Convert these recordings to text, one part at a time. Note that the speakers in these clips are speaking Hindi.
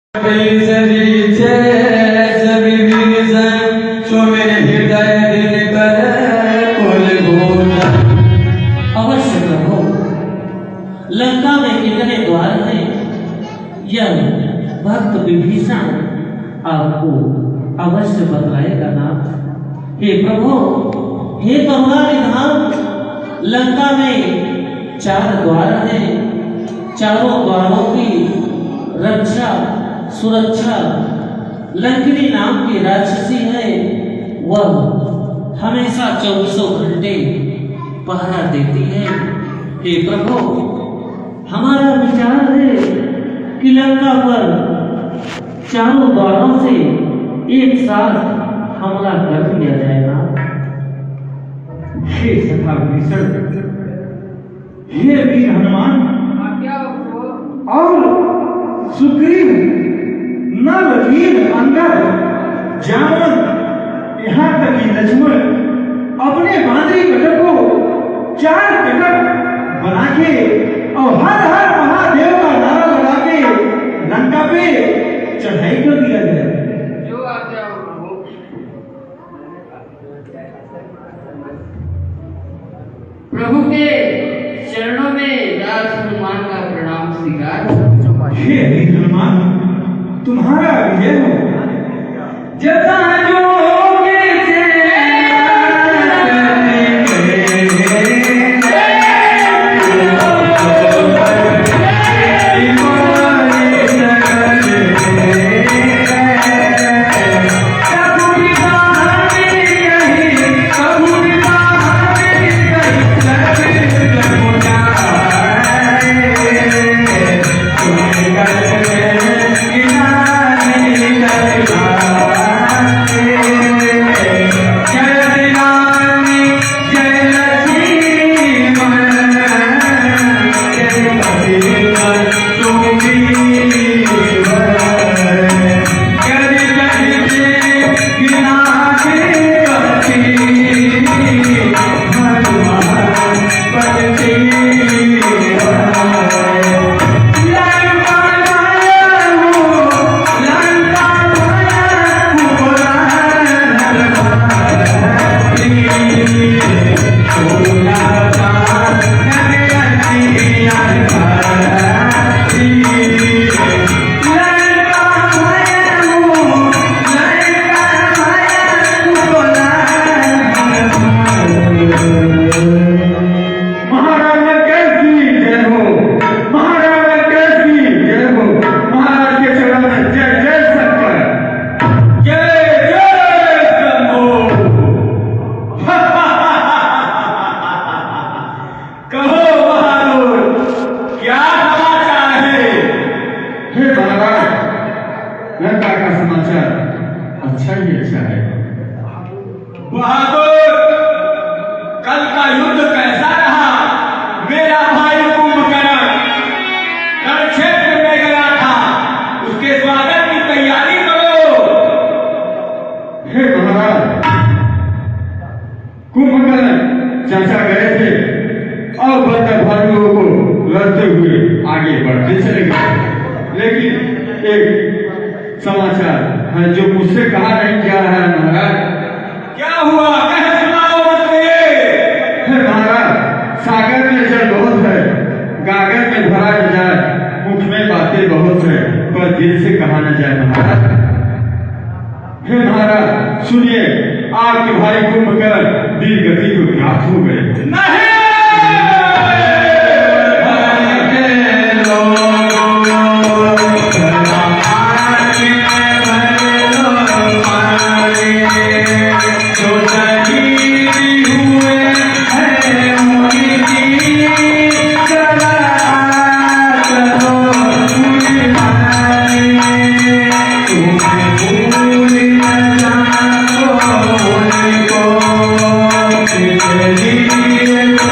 अवश्य प्रभु, लंका में कितने द्वार हैं यह भक्त विभीषण आपको अवश्य बतलाएगा ना। हे प्रभु, हे करुणानिधान, लंका में 4 द्वार हैं। चारों द्वारों की रक्षा सुरक्षा लंकिनी नाम की राक्षसी है, वह हमेशा 24 घंटे पहरा देती है। हे प्रभु, हमारा विचार है कि लंका पर चारों द्वारों से एक साथ हमला कर दिया जाएगा। हे सखा विभीषण, हे वीर हनुमान और सुग्रीव, नल वीर अंगद, जामन, यहाँ तक कि लक्ष्मण अपने बांदरी कटक को 4 कटक बना के और हर हर महादेव का नारा लगा के लंका पे चढ़ाई कर दिया गया। जो आज्ञा हो प्रभु। प्रभु के चरणों में दास हनुमान का प्रणाम स्वीकार। हे वीर हनुमान, तुम्हारा विजय हो। जता जोगे से अच्छा ही अच्छा है। बहादुर, कल का युद्ध कैसा रहा? मेरा भाई कुंभकर्ण रणक्षेत्र में गया था, उसके स्वागत की तैयारी करो। हे महाराज, कुंभकर्ण चाचा गए थे और बंदर भालुओं को लड़ते हुए आगे बढ़ते चले गए, लेकिन एक समाचार है जो मुझसे कहा नहीं जा रहा है महाराज। क्या हुआ? कह सुनाओ मुझे। महाराज, सागर में जल बहुत है, गागर में भरा न जाए, मुख में बातें बहुत है, पर दिल से कहा न जाए महाराज। हे महाराज सुनिए, आपके भाई कुंभकर्ण वीर गति को प्राप्त हो गए। नहीं, को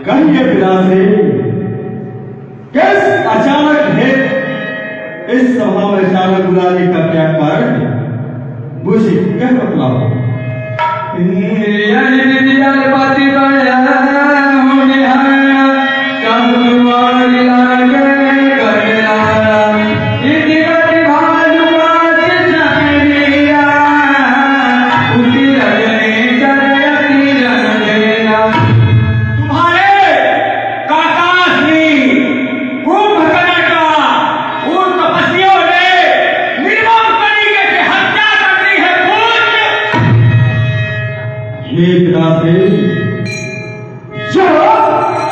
कहिए पिता से किस अचानक है इस सभा में अचानक बुलाने का क्या कारण है? मुझे क्या बतलाओ।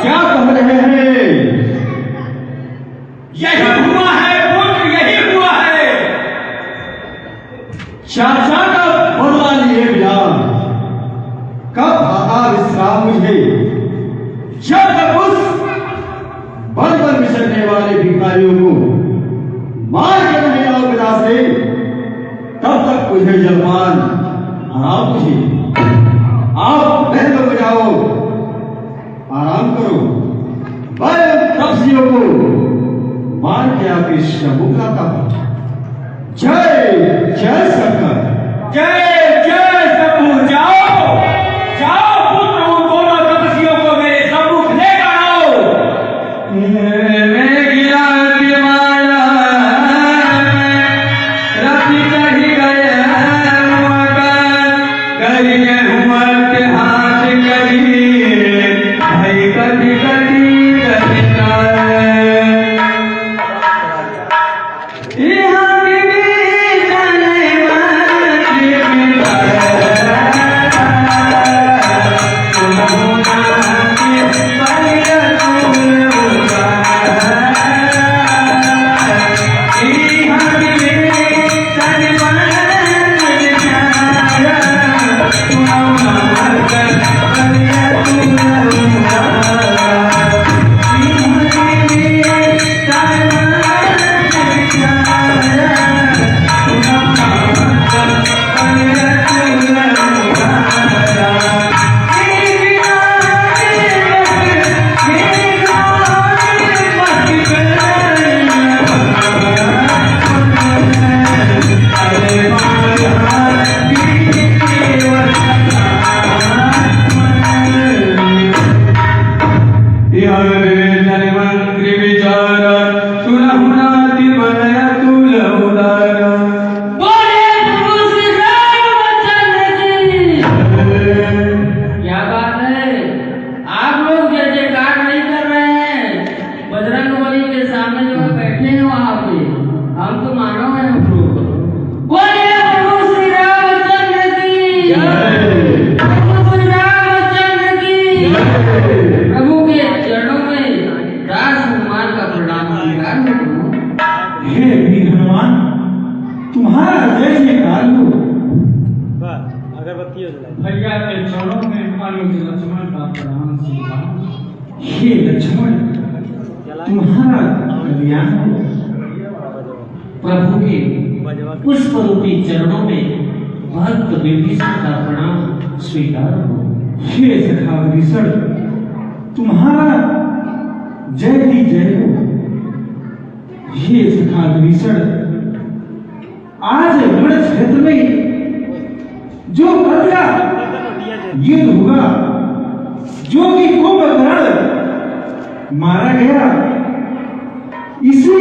क्या कह रहे हैं? यही हुआ है पुत्र, यही हुआ है। चाचा का बदला लिए बिना कब आगा विश्राम मुझे, जब तक उस बल पर विचरने वाले भिखारियों को मार के नहीं आओ पिता से, तब तक मुझे जलपान आराम मुझे। आप पहले हो जाओ, आराम करो। मैं तपस्वियों को मार के आपके सम्मुख लाता हूं। जय जय शंकर, जय जय शंभू। जाओ जाओ पुत्र, उन दोनों तपस्वियों को मेरे सम्मुख लेकर आओ। भैया के चरणों में अनुज लक्ष्मण का प्रणाम स्वीकार। हे लक्ष्मण, तुम्हारा कल्याण हो। प्रभु के पुष्प रूपी चरणों में भक्त विभीषण का प्रणाम स्वीकार हो। हे सखा विभीषण, तुम्हारा जय की जय हो। हे सखा विभीषण, आज रण क्षेत्र में जो कल युद्ध हुआ, जो कि कुंभकर्ण मारा गया, इसी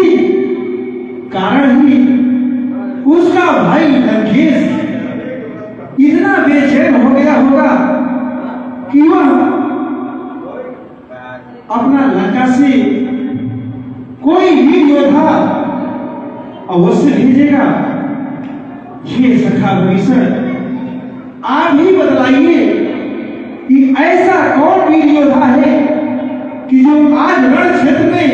कारण ही उसका भाई लंकेश इतना बेचैन हो गया होगा कि वह अपना लंका से कोई भी योद्धा अवश्य भेजेगा। हे सखा विभीषण, आप ही बतलाइए कि ऐसा कौन वीर योद्धा है कि जो आज रण क्षेत्र में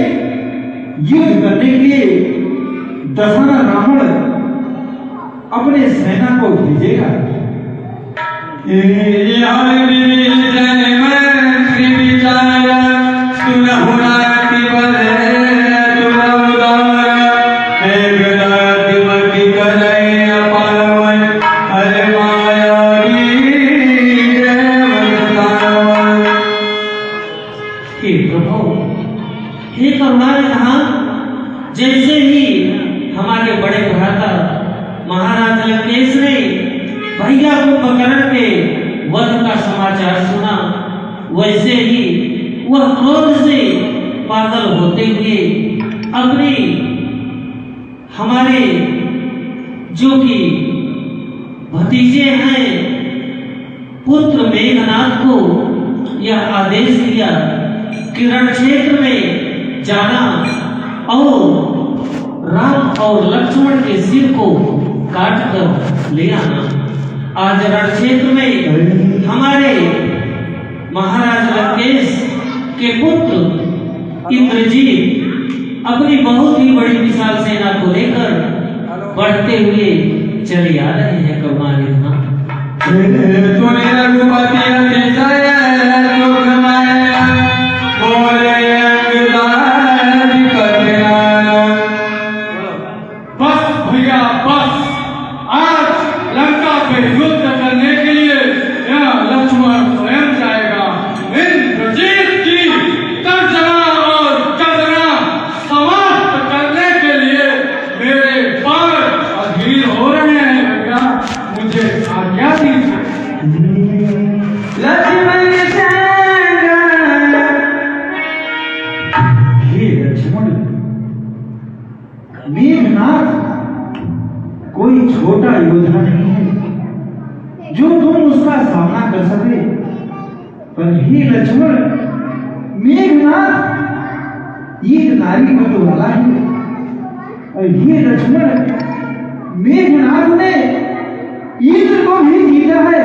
युद्ध करने के लिए दशहरा रावण अपने सेना को भेजेगा। हे करुणानिधान, जैसे ही हमारे बड़े भ्राता महाराज लंकेश ने भैया कुंभकर्ण के वध का समाचार सुना, वैसे ही वह क्रोध से पागल होते हुए अपने हमारे जो कि भतीजे हैं पुत्र मेघनाथ को यह आदेश दिया कि रण क्षेत्र में जाना और राम और लक्ष्मण के सिर को काट कर ले आना। आज रण क्षेत्र में हमारे महाराज लंकेश के पुत्र इंद्रजीत अपनी बहुत ही बड़ी विशाल सेना को लेकर बढ़ते हुए चले आ रहे हैं। करुणानिधान, तूने रघुपति अतिशय सुख में बोले अंगदार कल्याण। बस भैया बस, आज लंका पे युद्ध करने के लिए यहाँ लक्ष्मण स्वयं जाएगा। इंद्रजीत की तर्जना और गर्जना समाप्त करने के लिए मेरे पैर अधीर हो रहे हैं। भैया मुझे आज्ञा दीजिए। लक्ष्मण हे लक्ष्मण, मेघनाथ कोई छोटा योद्धा नहीं है जो तुम उसका सामना कर सके। पर हे लक्ष्मण, मेघनाथ एक नारी मत वाला है। और हे लक्ष्मण, मेघनाथ ने इंद्र को भी जीता है।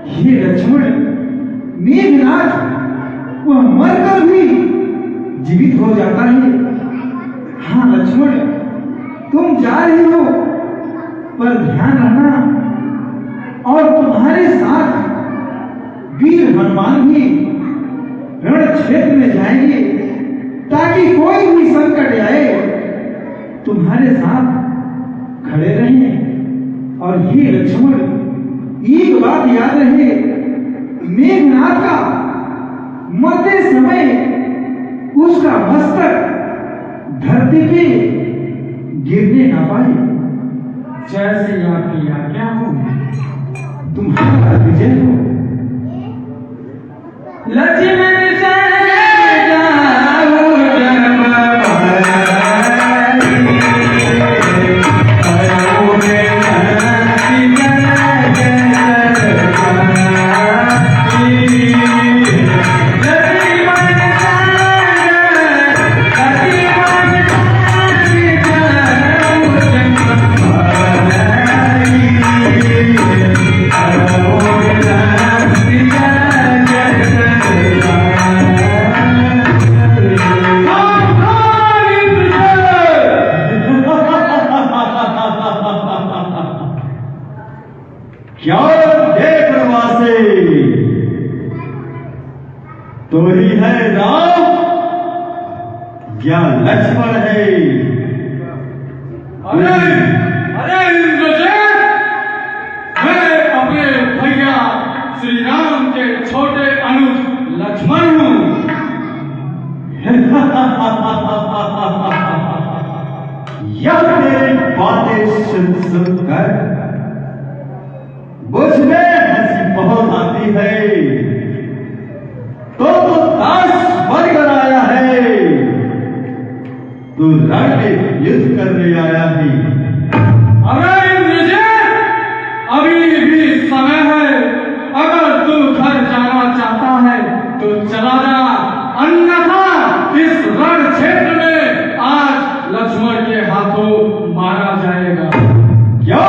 हे लक्ष्मण, मेघनाथ वह मरकर भी जीवित हो जाता है। हाँ लक्ष्मण, तुम जा रहे हो, पर ध्यान रखना और तुम्हारे साथ वीर हनुमान भी रण क्षेत्र में जाएंगे, ताकि कोई भी संकट आए तुम्हारे साथ खड़े रहें। और हे लक्ष्मण, एक बात याद रहे, मेघनाथ का मरते समय उसका मस्तक धरती पे गिरने ना पाए। जैसे आपकी आज्ञा हो। तुम्हारा विजय हो। लक्ष्मण क्या देख प्रवासे, तो ही है राम या लक्ष्मण है? अरे अरे इंद्रजीत, मैं अपने भैया श्री राम के छोटे अनुज लक्ष्मण हूँ। यह मेरी बातें सुनकर मुझ में हंसी बहुत आती है। तो दास बनकर आया है, तू रण में युद्ध करने आया है। अरे इंद्रजीत, अभी भी समय है। अगर तू घर जाना चाहता है तो चला जा, अन्यथा इस रण क्षेत्र में आज लक्ष्मण के हाथों मारा जाएगा। क्या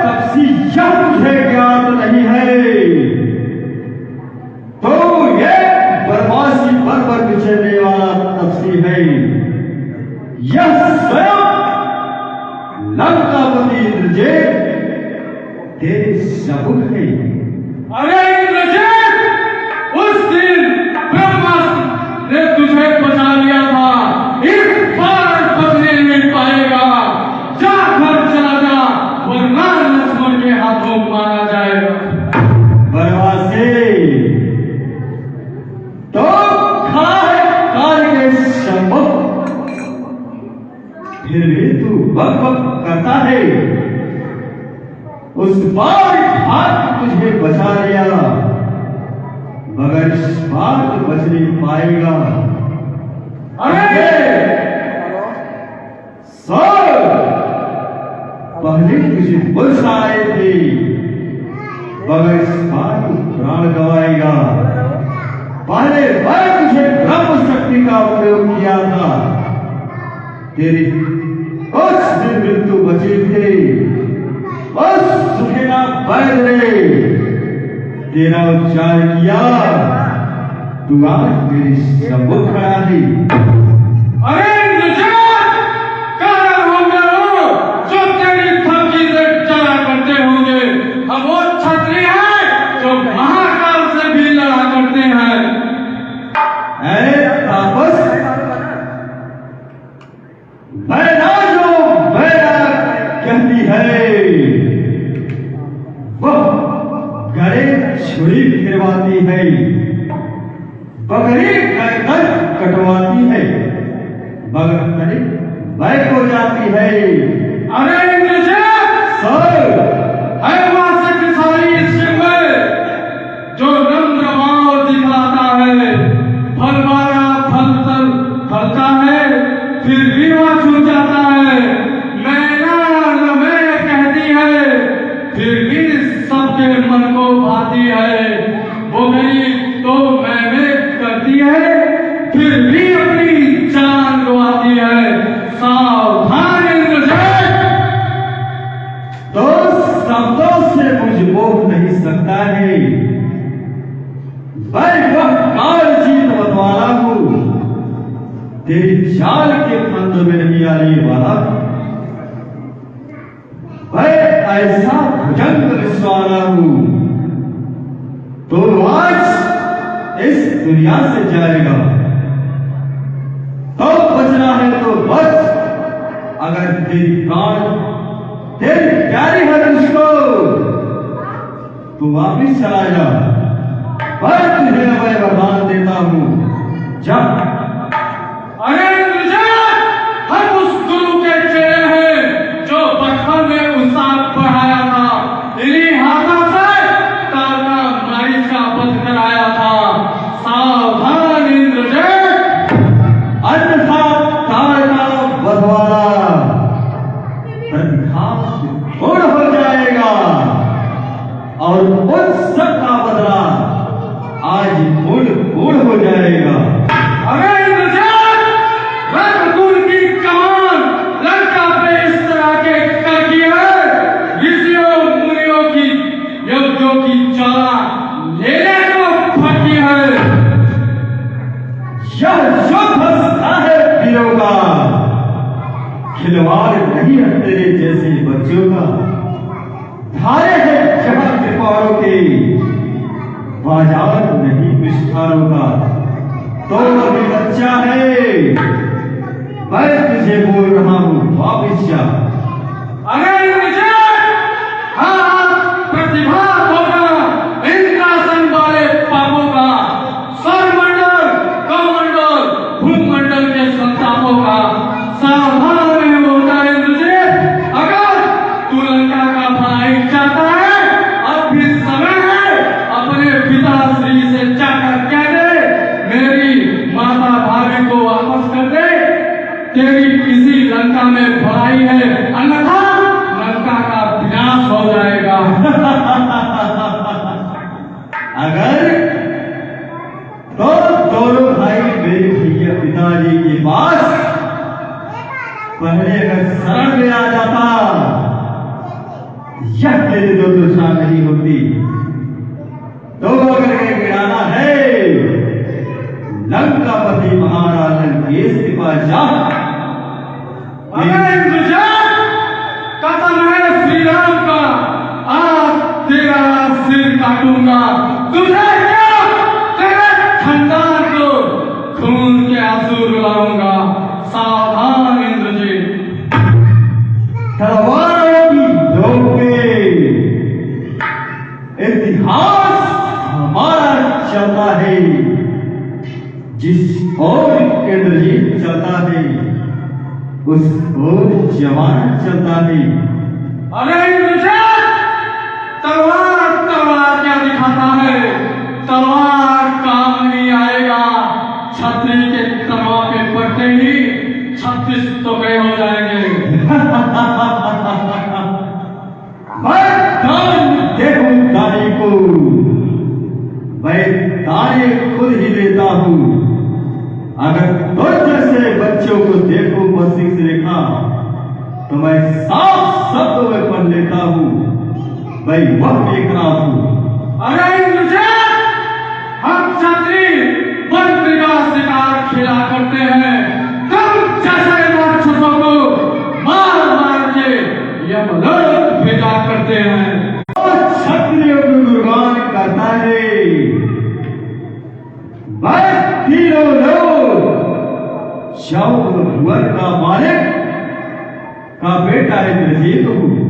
तपसी यह तुझे ज्ञात नहीं है? तो ये बरवासी पर बिछड़ने वाला तपसी है। यह स्वयं उस बार हाथ तुझे बचा लिया, मगर इस बार तो बच नहीं पाएगा। अरे सर, पहले तुझे बुझ आए थे, मगर इस बार तू प्राण गवाएगा। पहले बार तुझे ब्रह्म शक्ति का प्रयोग किया था, तेरी कुछ दिन मृत्यु बची थे, बस सुखेना बैठ रहे, तेरा उच्चार किया, तू आज मेरी सम्मुख खड़ा है। अरे जो तेरी धमकी से चला करते होंगे, हम वो क्षत्रिय हैं जो महाकाल से भी लड़ा करते हैं। तापस, बैना जो बैना कहती है, वह गले छुरी फिरवाती है, बकरी गर्दन कटवाती है, मगर तरी बैक हो जाती है। अरे सर, है वह शक्तिशाली शिव जो नम्र भाव दिखलाता है, फल वाला फलता है, फिर भी वह छूट जाता है। मैं कहती है, फिर भी सबके मन को भाती है। वो गरीब तो मैं करती है, फिर भी अपनी जान गवाती है। सावधान इंद्रजीत। तो शब्दों से मुझ मोह नहीं सकता है, मैं वह काल जीत वाला हूँ, तेरी चाल के फंद में नहीं आने वाला। मैं ऐसा भुजंग विश्वाला हूँ, तो आज इस दुनिया से जाएगा, तो बचना है तो बच, अगर तेरी प्राण तेरी प्यारी है उसको, तू वापिस चला जा। मैं तुझे मैं वरदान देता हूँ, जा। अरे हम उस गुरु के चेले हैं जो बचपन में उस्ताद पढ़ाया था, इन्हीं हाथों से तारका मारी का वध कराया था। सावधान इंद्रजीत। अन्यथा तारका बधवाला प्रतिघात से पूर्ण हो जाएगा, और उन सब का बदला आज पूर्ण हो जाएगा। अरे रणकुल की कमान लंका पे इस तरह के करती है, ऋषियों मुनियों की यज्ञों की ज्वाला लेने को फटती है। यह युद्ध हंसता है वीरों का, खिलवाड़ नहीं है तेरे जैसे बच्चों का। धारे है जहां कृपाणों के, बाजार नहीं मिष्ठानों का। तो अभी बच्चा है, मैं तुझे बोल रहा हूँ, वापिस जा। अरे प्रतिभा होगा इंद्रासन वाले पापों का, सौरमंडल कौमंडल भूमंडल के संतापों का। सावधान होगा इंद्रजीत। अगर तू लंका का भलाई चाहता है, अब भी समय है, अपने पिता श्री से जाकर कह दे, मेरी माता भाभी को वापस कर दे, तेरी इसी लंका में भलाई है, अन्यथा लंका का विनाश हो जाएगा। अगर तो दोनों भाई मेरे भैया पिताजी के पास पहले अगर शरण में आ जाता, यह तेरी दुर्दशा नहीं होती। तो अगर ये गिराना है, लंकापति महाराज लंकेश के पास जा। अगर कसम है श्री राम का, आज तेरा सिर काटूंगा, तुझे क्या, तेरे खानदान को खून के आंसू रुलाऊंगा। सावधान इंद्रजीत। तलवारों की नोक पे इतिहास हमारा चलता है, जिस ओर इंद्रजीत चलता है, उस ओर जवान चलता है। अरे इंद्रजीत, तलवार तलवार क्या दिखाता है? तलवार काम नहीं आएगा। छतरी के तलवार पे पड़ते ही 36 टुकड़े हो जाएंगे। देखो दाढ़ी को, मैं दाढ़ी खुद ही लेता हूँ। अगर तुझ जैसे बच्चों को देखो मस्तिष्क रेखा, तो मैं साफ शब्दों में पढ़ लेता हूँ, मैं वह देख रहा हूँ। अरे इंद्रजीत, हम छतरी मंत्री का शिकार खेला करते हैं। तुम जैसे राक्षसों को मार मार के यमलोक भेजा करते हैं। क्षत्रियों को गुणगान करता है। मैं तीनों लोग भुवन का मालिक का बेटा इंद्रजीत हूँ।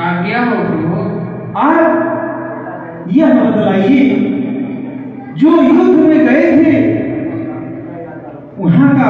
आज्ञा हो प्रभु। आप यह बतलाइए, जो युद्ध में गए थे वहां का